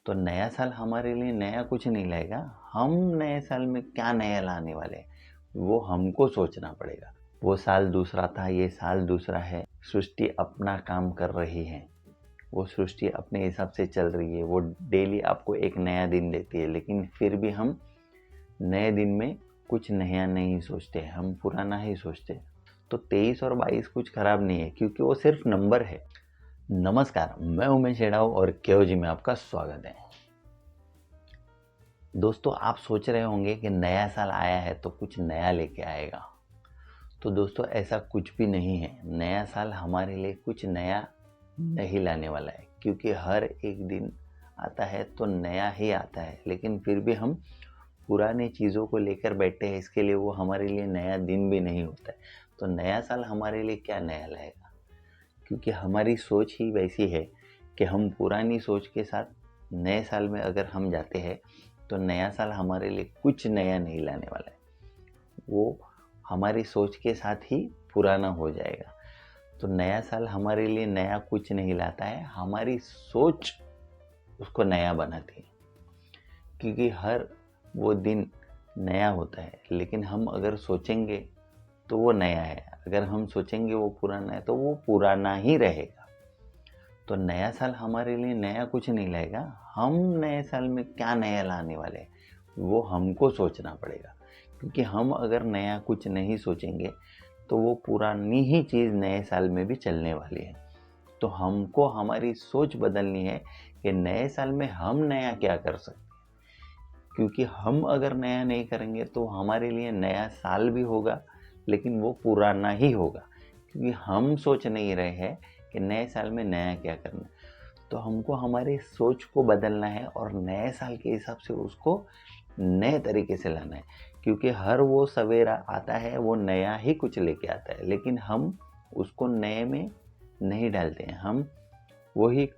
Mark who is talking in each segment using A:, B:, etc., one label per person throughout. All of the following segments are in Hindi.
A: तो नया साल हमारे लिए नया कुछ नहीं लाएगा। हम नए साल में क्या नया लाने वाले हैं वो हमको सोचना पड़ेगा। वो साल दूसरा था, ये साल दूसरा है। सृष्टि अपना काम कर रही है, वो सृष्टि अपने हिसाब से चल रही है। वो डेली आपको एक नया दिन देती है, लेकिन फिर भी हम नए दिन में कुछ नया नहीं सोचते, हम पुराना ही सोचते। तो 23 और 22 कुछ खराब नहीं है, क्योंकि वो सिर्फ नंबर है। नमस्कार, मैं उमेश हेड़ाव और केओजी में आपका स्वागत है। दोस्तों, आप सोच रहे होंगे कि नया साल आया है तो कुछ नया लेके आएगा। तो दोस्तों, ऐसा कुछ भी नहीं है। नया साल हमारे लिए कुछ नया नहीं लाने वाला है, क्योंकि हर एक दिन आता है तो नया ही आता है, लेकिन फिर भी हम पुरानी चीज़ों को लेकर बैठे हैं। इसके लिए वो हमारे लिए नया दिन भी नहीं होता है। तो नया साल हमारे लिए क्या नया लाएगा, क्योंकि हमारी सोच ही वैसी है कि हम पुरानी सोच के साथ नए साल में अगर हम जाते हैं तो नया साल हमारे लिए कुछ नया नहीं लाने वाला है। वो हमारी सोच के साथ ही पुराना हो जाएगा। तो नया साल हमारे लिए नया कुछ नहीं लाता है, हमारी सोच उसको नया बनाती है। क्योंकि हर वो दिन नया होता है, लेकिन हम अगर सोचेंगे तो वो नया है, अगर हम सोचेंगे वो पुराना है तो वो पुराना ही रहेगा। तो नया साल हमारे लिए नया कुछ नहीं लाएगा। हम नए साल में क्या नया लाने वाले हैं वो हमको सोचना पड़ेगा। क्योंकि हम अगर नया कुछ नहीं सोचेंगे तो वो पुरानी ही चीज़ नए साल में भी चलने वाली है। तो हमको हमारी सोच बदलनी है कि नए साल में हम नया क्या कर सकते हैं। क्योंकि हम अगर नया नहीं करेंगे तो हमारे लिए नया साल भी होगा, लेकिन वो पुराना ही होगा। क्योंकि हम सोच नहीं रहे हैं कि नए साल में नया क्या करना है। तो हमको हमारी सोच को बदलना है और नए साल के हिसाब से उसको नए तरीके से लाना है। क्योंकि हर वो सवेरा आता है वो नया ही कुछ लेके आता है, लेकिन हम उसको नए में नहीं डालते हैं। हम वही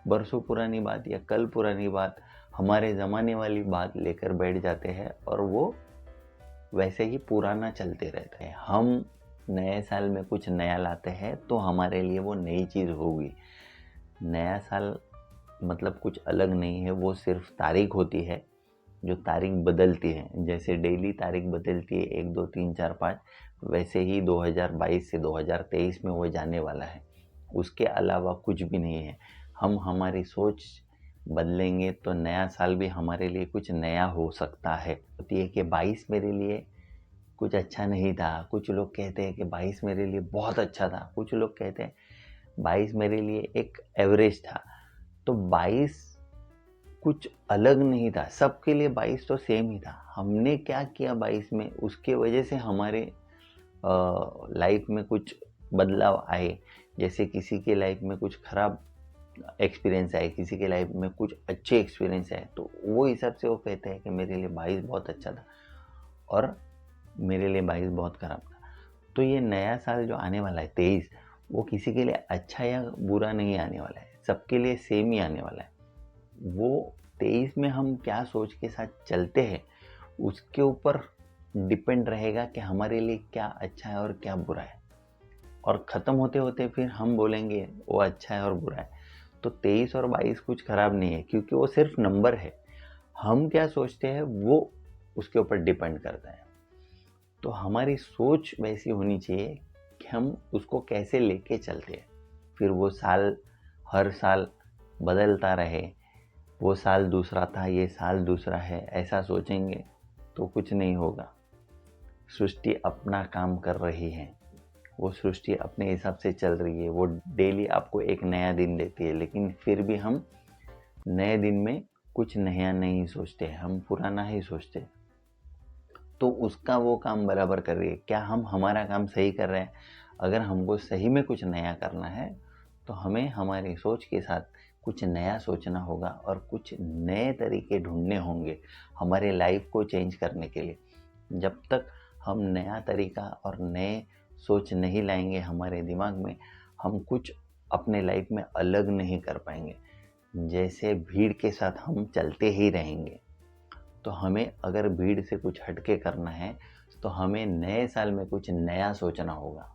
A: बरसों पुरानी बात या कल पुरानी बात, हमारे ज़माने वाली बात लेकर बैठ जाते हैं और वो वैसे ही पुराना चलते रहता है। हम नए साल में कुछ नया लाते हैं तो हमारे लिए वो नई चीज़ होगी। नया साल मतलब कुछ अलग नहीं है, वो सिर्फ तारीख होती है जो तारीख बदलती है। जैसे डेली तारीख बदलती है 1, 2, 3, 4, 5, वैसे ही 2022 से 2023 में वो जाने वाला है। उसके अलावा कुछ भी नहीं है। हम हमारी सोच बदलेंगे तो नया साल भी हमारे लिए कुछ नया हो सकता है। होती है कि 22 मेरे लिए कुछ अच्छा नहीं था। कुछ लोग कहते हैं कि 22 मेरे लिए बहुत अच्छा था। कुछ लोग कहते हैं 22 मेरे लिए एक एवरेज था। तो 22 कुछ अलग नहीं था, सबके लिए 22 तो सेम ही था। हमने क्या किया 22 में, उसके वजह से हमारे लाइफ में कुछ बदलाव आए। जैसे किसी के लाइफ में कुछ खराब एक्सपीरियंस आए, किसी के लाइफ में कुछ अच्छे एक्सपीरियंस आए, तो वो हिसाब से वो कहते हैं कि मेरे लिए 22 बहुत अच्छा था और मेरे लिए 22 बहुत ख़राब था। तो ये नया साल जो आने वाला है 23, वो किसी के लिए अच्छा या बुरा नहीं आने वाला है, सबके लिए सेम ही आने वाला है। वो 23 में हम क्या सोच के साथ चलते हैं उसके ऊपर डिपेंड रहेगा कि हमारे लिए क्या अच्छा है और क्या बुरा है। और ख़त्म होते होते फिर हम बोलेंगे वो अच्छा है और बुरा है। तो 23 और 22 कुछ ख़राब नहीं है, क्योंकि वो सिर्फ नंबर है। हम क्या सोचते हैं वो उसके ऊपर डिपेंड करता है। तो हमारी सोच वैसी होनी चाहिए कि हम उसको कैसे लेके चलते हैं। फिर वो साल हर साल बदलता रहे, वो साल दूसरा था, ये साल दूसरा है, ऐसा सोचेंगे तो कुछ नहीं होगा। सृष्टि अपना काम कर रही है, वो सृष्टि अपने हिसाब से चल रही है। वो डेली आपको एक नया दिन देती है, लेकिन फिर भी हम नए दिन में कुछ नया नहीं सोचते, हम पुराना ही सोचते। तो उसका वो काम बराबर कर रही है। क्या हम हमारा काम सही कर रहे हैं? अगर हमको सही में कुछ नया करना है तो हमें हमारी सोच के साथ कुछ नया सोचना होगा और कुछ नए तरीके ढूंढने होंगे हमारे लाइफ को चेंज करने के लिए। जब तक हम नया तरीका और नए सोच नहीं लाएंगे हमारे दिमाग में, हम कुछ अपने लाइफ में अलग नहीं कर पाएंगे। जैसे भीड़ के साथ हम चलते ही रहेंगे। तो हमें अगर भीड़ से कुछ हटके करना है तो हमें नए साल में कुछ नया सोचना होगा।